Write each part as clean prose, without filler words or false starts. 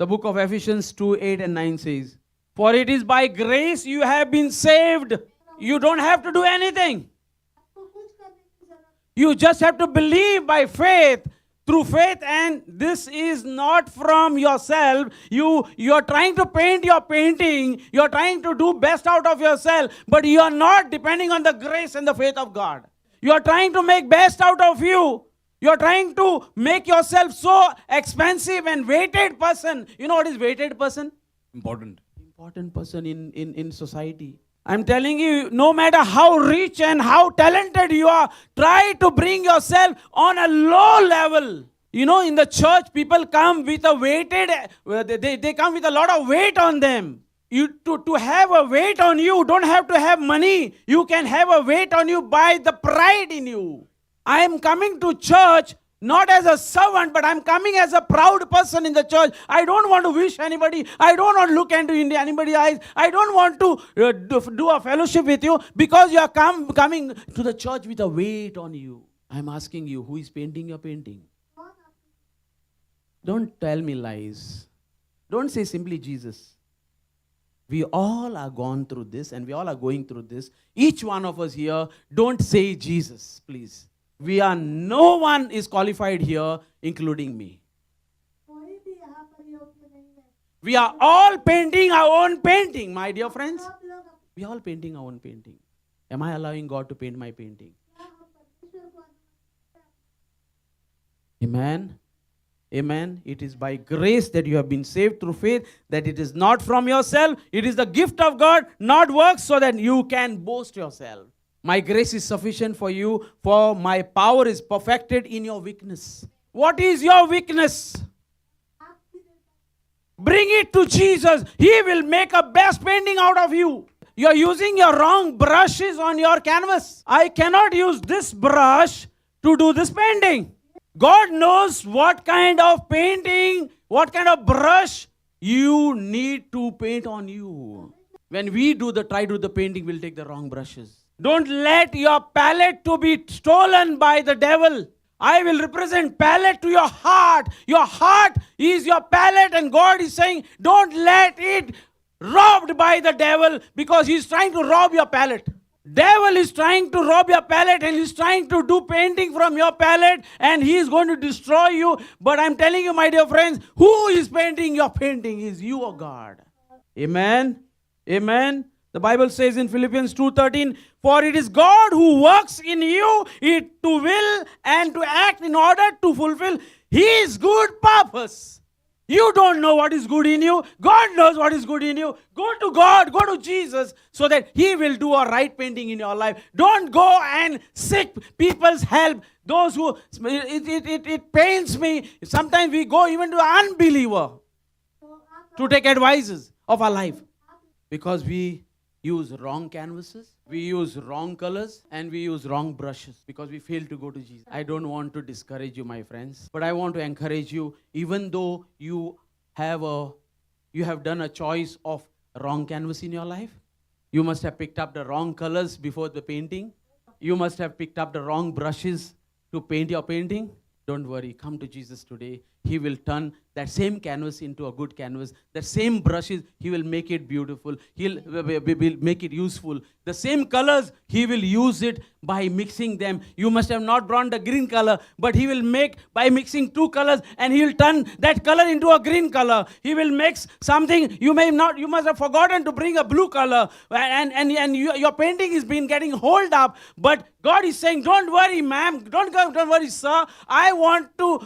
The book of Ephesians 2, 8 and 9 says, for it is by grace you have been saved. You don't have to do anything. You just have to believe by faith, through faith, and this is not from yourself. You're trying to paint your painting. You're trying to do best out of yourself, but you are not depending on the grace and the faith of God. You are trying to make best out of you. You're trying to make yourself so expensive and weighted person. You know what is weighted person? Important person in society. I'm telling you, no matter how rich and how talented you are, try to bring yourself on a low level. You know, in the church, people come with a weighted, they come with a lot of weight on them. To have a weight on you, don't have to have money. You can have a weight on you by the pride in you. I am coming to church not as a servant, but I'm coming as a proud person in the church. I don't want to wish anybody. I don't want to look into anybody's eyes. I don't want to do a fellowship with you because you are coming to the church with a weight on you. I'm asking you, who is painting your painting? Don't tell me lies. Don't say simply Jesus. We all are gone through this and we all are going through this. Each one of us here, don't say Jesus, please. No one is qualified here, including me. We are all painting our own painting, my dear friends. We are all painting our own painting. Am I allowing God to paint my painting? Amen. Amen. It is by grace that you have been saved through faith, that it is not from yourself. It is the gift of God, not works, so that you can boast yourself. My grace is sufficient for you, for my power is perfected in your weakness. What is your weakness? Bring it to Jesus. He will make a best painting out of you. You're using your wrong brushes on your canvas. I cannot use this brush to do this painting. God knows what kind of painting, what kind of brush you need to paint on you. When we try to do the painting, we'll take the wrong brushes. Don't let your palette to be stolen by the devil. I will represent palette to your heart. Your heart is your palette, and God is saying, don't let it robbed by the devil, because he's trying to rob your palette. Devil is trying to rob your palette, and he's trying to do painting from your palette, and he is going to destroy you. But I'm telling you, my dear friends, who is painting your painting is you, or God. Amen. Amen. The Bible says in Philippians 2:13, for it is God who works in you it to will and to act in order to fulfill His good purpose. You don't know what is good in you. God knows what is good in you. Go to God, go to Jesus, so that He will do a right painting in your life. Don't go and seek people's help. Those who, it pains me. Sometimes we go even to an unbeliever to take advices of our life, because we use wrong canvases, we use wrong colors, and we use wrong brushes, because we fail to go to Jesus. I don't want to discourage you, my friends, but I want to encourage you. Even though you have done a choice of wrong canvas in your life, you must have picked up the wrong colors before the painting. You must have picked up the wrong brushes to paint your painting. Don't worry, come to Jesus today. He will turn that same canvas into a good canvas. The same brushes, He will make it beautiful. He'll make it useful. The same colors, He will use it by mixing them. You must have not brought the green color, but He will make by mixing two colors, and He will turn that color into a green color. He will mix something. You must have forgotten to bring a blue color, and your painting is been getting hold up. But God is saying, don't worry, ma'am. Don't worry, sir. I want to,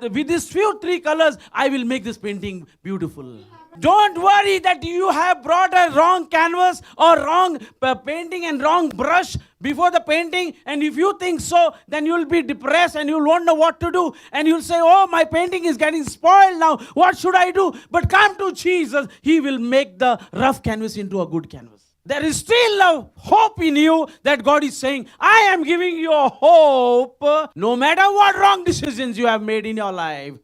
with these three colors, I will make this painting beautiful. Don't worry that you have brought a wrong canvas or wrong painting and wrong brush before the painting. And if you think so, then you'll be depressed and you won't know what to do. And you'll say, oh, my painting is getting spoiled now. What should I do? But come to Jesus. He will make the rough canvas into a good canvas. There is still a hope in you that God is saying, I am giving you a hope. No matter what wrong decisions you have made in your life,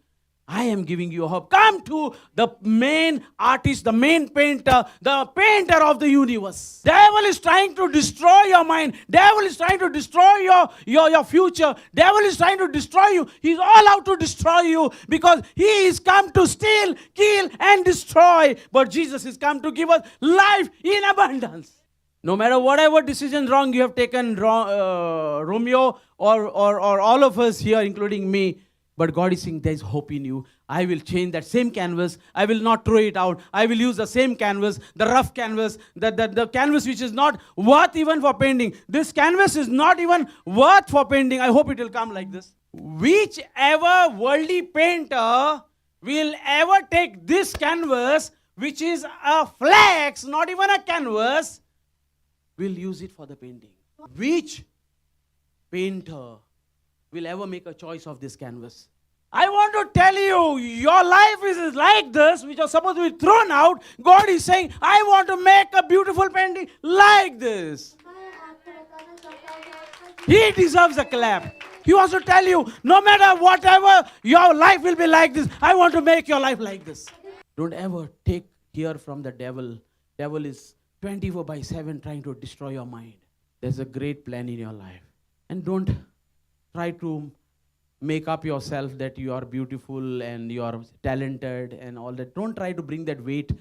I am giving you hope. Come to the main artist, the main painter, the painter of the universe. Devil is trying to destroy your mind. Devil is trying to destroy your future. Devil is trying to destroy you. He's all out to destroy you because he is come to steal, kill, and destroy. But Jesus is come to give us life in abundance. No matter whatever decision wrong you have taken, Romeo or all of us here, including me, but God is saying there is hope in you. I will change that same canvas. I will not throw it out. I will use the same canvas, the rough canvas, the canvas which is not worth even for painting. This canvas is not even worth for painting. I hope it will come like this. Whichever worldly painter will ever take this canvas, which is a flax, not even a canvas, will use it for the painting. Which painter will ever make a choice of this canvas? I want to tell you, your life is like this, which was supposed to be thrown out. God is saying, I want to make a beautiful painting like this. He deserves a clap. He wants to tell you, no matter whatever, your life will be like this. I want to make your life like this. Don't ever take hear from the devil. Devil is 24/7 trying to destroy your mind. There's a great plan in your life. And don't try to make up yourself that you are beautiful and you are talented and all that. Don't try to bring that weight,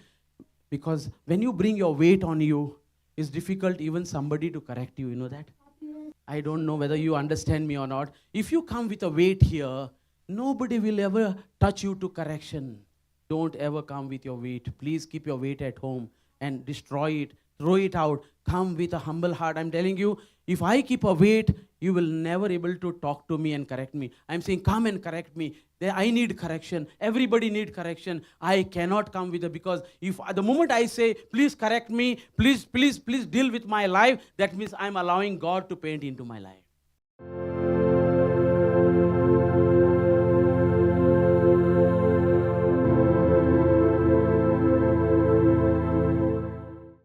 because when you bring your weight on you, it's difficult even somebody to correct you. You know that? I don't know whether you understand me or not. If you come with a weight here, nobody will ever touch you to correction. Don't ever come with your weight. Please keep your weight at home and destroy it. Throw it out. Come with a humble heart. I'm telling you, if I keep a weight, you will never able to talk to me and correct me. I'm saying, come and correct me. I need correction. Everybody need correction. I cannot come with it, because if at the moment I say, please correct me, please deal with my life, that means I'm allowing God to paint into my life.